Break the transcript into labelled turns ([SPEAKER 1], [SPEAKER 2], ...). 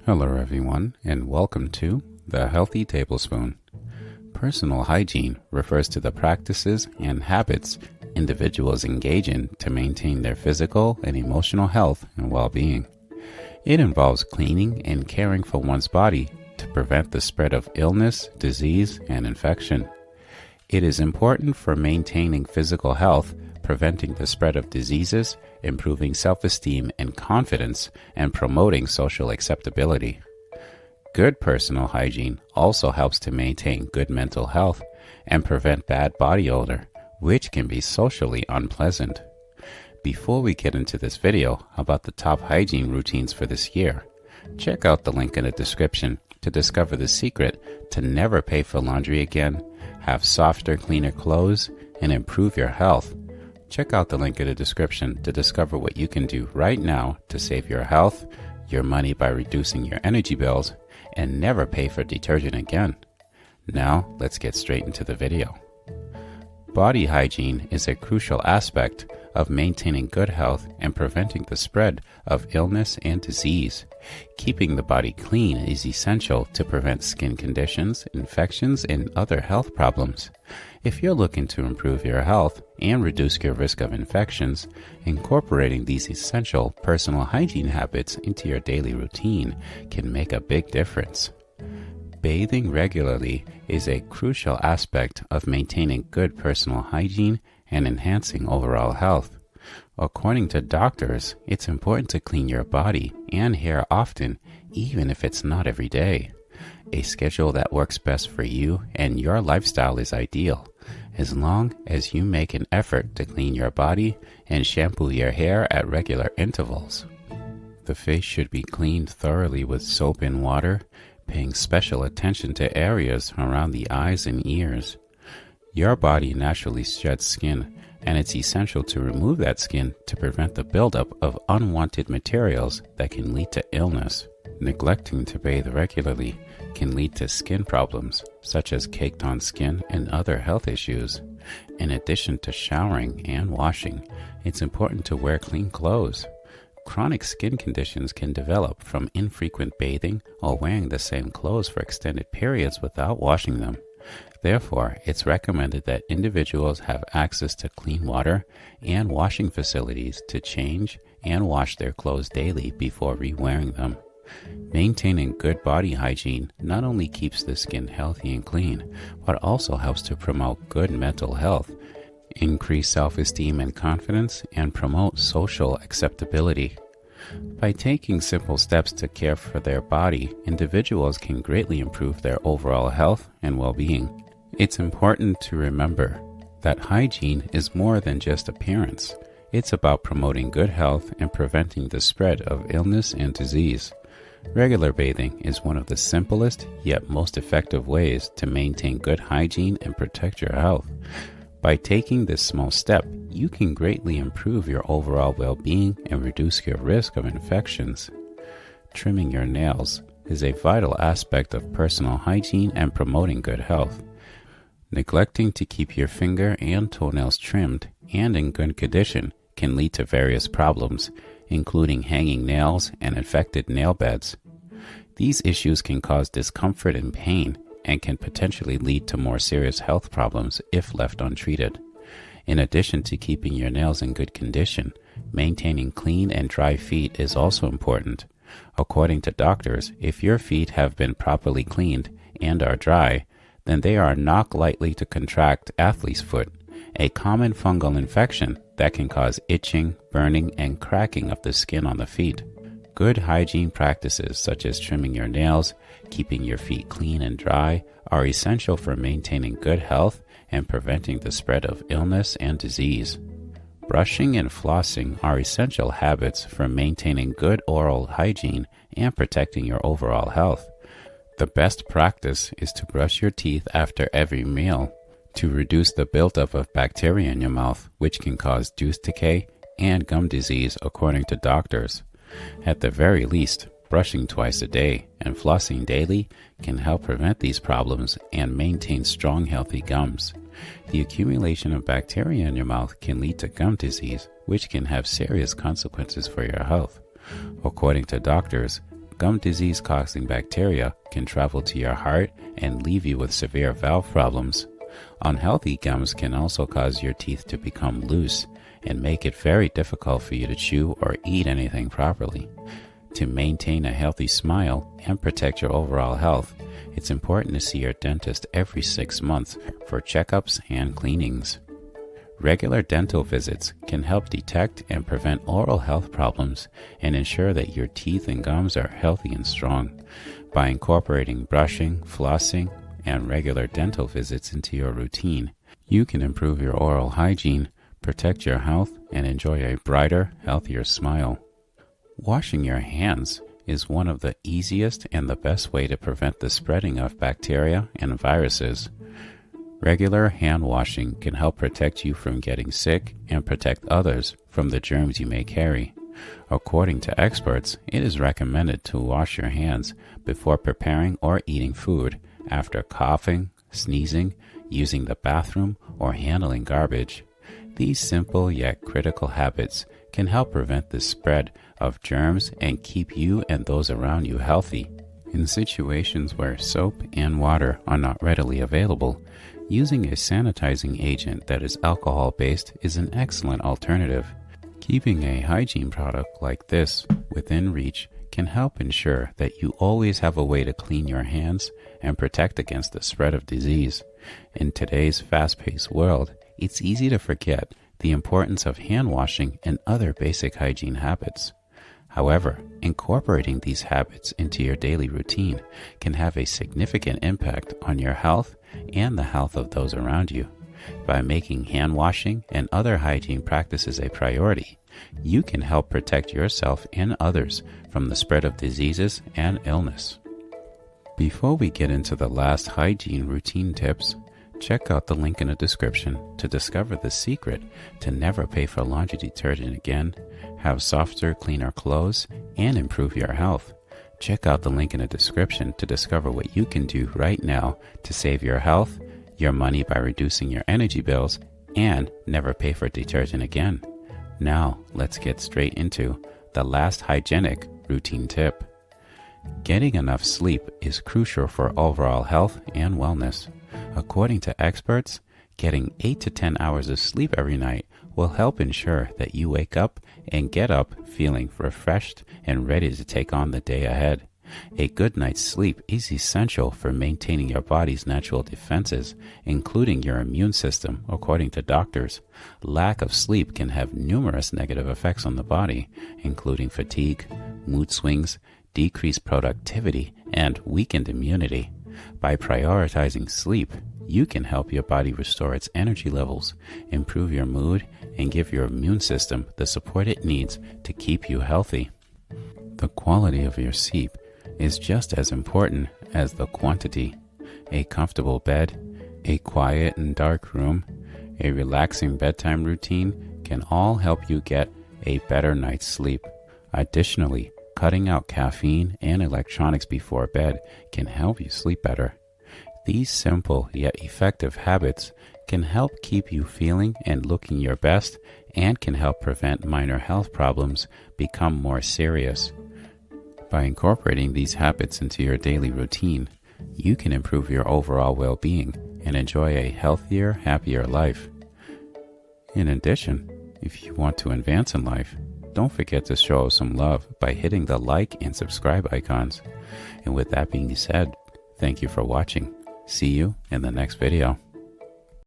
[SPEAKER 1] Hello everyone, and welcome to the Healthy Tablespoon. Personal hygiene refers to the practices and habits individuals engage in to maintain their physical and emotional health and well-being. It involves cleaning and caring for one's body to prevent the spread of illness, disease, and infection. It is important for maintaining physical health, preventing the spread of diseases, improving self-esteem and confidence, and promoting social acceptability. Good personal hygiene also helps to maintain good mental health and prevent bad body odor, which can be socially unpleasant. Before we get into this video about the top hygiene routines for this year, check out the link in the description to discover the secret to never pay for laundry again, have softer, cleaner clothes, and improve your health. Check out the link in the description to discover what you can do right now to save your health, your money by reducing your energy bills, and never pay for detergent again. Now, let's get straight into the video. Body hygiene is a crucial aspect of maintaining good health and preventing the spread of illness and disease. Keeping the body clean is essential to prevent skin conditions, infections, and other health problems. If you're looking to improve your health and reduce your risk of infections, incorporating these essential personal hygiene habits into your daily routine can make a big difference. Bathing regularly is a crucial aspect of maintaining good personal hygiene and enhancing overall health. According to doctors, it's important to clean your body and hair often, even if it's not every day. A schedule that works best for you and your lifestyle is ideal, as long as you make an effort to clean your body and shampoo your hair at regular intervals. The face should be cleaned thoroughly with soap and water, paying special attention to areas around the eyes and ears. Your body naturally sheds skin, and it's essential to remove that skin to prevent the buildup of unwanted materials that can lead to illness. Neglecting to bathe regularly can lead to skin problems, such as caked-on skin and other health issues. In addition to showering and washing, it's important to wear clean clothes. Chronic skin conditions can develop from infrequent bathing or wearing the same clothes for extended periods without washing them. Therefore, it's recommended that individuals have access to clean water and washing facilities to change and wash their clothes daily before re-wearing them. Maintaining good body hygiene not only keeps the skin healthy and clean, but also helps to promote good mental health, increase self-esteem and confidence, and promote social acceptability. By taking simple steps to care for their body, individuals can greatly improve their overall health and well-being. It's important to remember that hygiene is more than just appearance. It's about promoting good health and preventing the spread of illness and disease. Regular bathing is one of the simplest yet most effective ways to maintain good hygiene and protect your health. By taking this small step, you can greatly improve your overall well-being and reduce your risk of infections. Trimming your nails is a vital aspect of personal hygiene and promoting good health. Neglecting to keep your finger and toenails trimmed and in good condition can lead to various problems, including hanging nails and infected nail beds. These issues can cause discomfort and pain, and can potentially lead to more serious health problems if left untreated. In addition to keeping your nails in good condition, maintaining clean and dry feet is also important. According to doctors, if your feet have been properly cleaned and are dry, then they are not likely to contract athlete's foot, a common fungal infection that can cause itching, burning, and cracking of the skin on the feet. Good hygiene practices such as trimming your nails, keeping your feet clean and dry, are essential for maintaining good health and preventing the spread of illness and disease. Brushing and flossing are essential habits for maintaining good oral hygiene and protecting your overall health. The best practice is to brush your teeth after every meal to reduce the buildup of bacteria in your mouth, which can cause tooth decay and gum disease according to doctors. At the very least, brushing twice a day and flossing daily can help prevent these problems and maintain strong, healthy gums. The accumulation of bacteria in your mouth can lead to gum disease, which can have serious consequences for your health. According to doctors, Gum disease causing bacteria can travel to your heart and leave you with severe valve problems. Unhealthy gums can also cause your teeth to become loose and make it very difficult for you to chew or eat anything properly. To maintain a healthy smile and protect your overall health, it's important to see your dentist every 6 months for checkups and cleanings. Regular dental visits can help detect and prevent oral health problems and ensure that your teeth and gums are healthy and strong. By incorporating brushing, flossing, and regular dental visits into your routine, you can improve your oral hygiene, protect your health, and enjoy a brighter, healthier smile. Washing your hands is one of the easiest and the best way to prevent the spreading of bacteria and viruses. Regular hand washing can help protect you from getting sick and protect others from the germs you may carry. According to experts, it is recommended to wash your hands before preparing or eating food, after coughing, sneezing, using the bathroom, or handling garbage. These simple yet critical habits can help prevent the spread of germs and keep you and those around you healthy. In situations where soap and water are not readily available, using a sanitizing agent that is alcohol-based is an excellent alternative. Keeping a hygiene product like this within reach can help ensure that you always have a way to clean your hands and protect against the spread of disease. In today's fast-paced world, it's easy to forget the importance of hand washing and other basic hygiene habits. However, incorporating these habits into your daily routine can have a significant impact on your health and the health of those around you. By making hand washing and other hygiene practices a priority, you can help protect yourself and others from the spread of diseases and illness. Before we get into the last hygiene routine tips, check out the link in the description to discover the secret to never pay for laundry detergent again, have softer, cleaner clothes, and improve your health. Check out the link in the description to discover what you can do right now to save your health, your money by reducing your energy bills, and never pay for detergent again. Now, let's get straight into the last hygienic routine tip. Getting enough sleep is crucial for overall health and wellness. According to experts, getting 8 to 10 hours of sleep every night will help ensure that you wake up and get up feeling refreshed and ready to take on the day ahead. A good night's sleep is essential for maintaining your body's natural defenses, including your immune system, according to doctors. Lack of sleep can have numerous negative effects on the body, including fatigue, mood swings, decreased productivity, and weakened immunity. By prioritizing sleep, you can help your body restore its energy levels, improve your mood, and give your immune system the support it needs to keep you healthy. The quality of your sleep is just as important as the quantity. A comfortable bed, a quiet and dark room, a relaxing bedtime routine can all help you get a better night's sleep. Additionally, cutting out caffeine and electronics before bed can help you sleep better. These simple yet effective habits can help keep you feeling and looking your best and can help prevent minor health problems become more serious. By incorporating these habits into your daily routine, you can improve your overall well-being and enjoy a healthier, happier life. In addition, if you want to advance in life, don't forget to show some love by hitting the like and subscribe icons. And with that being said, thank you for watching. See you in the next video.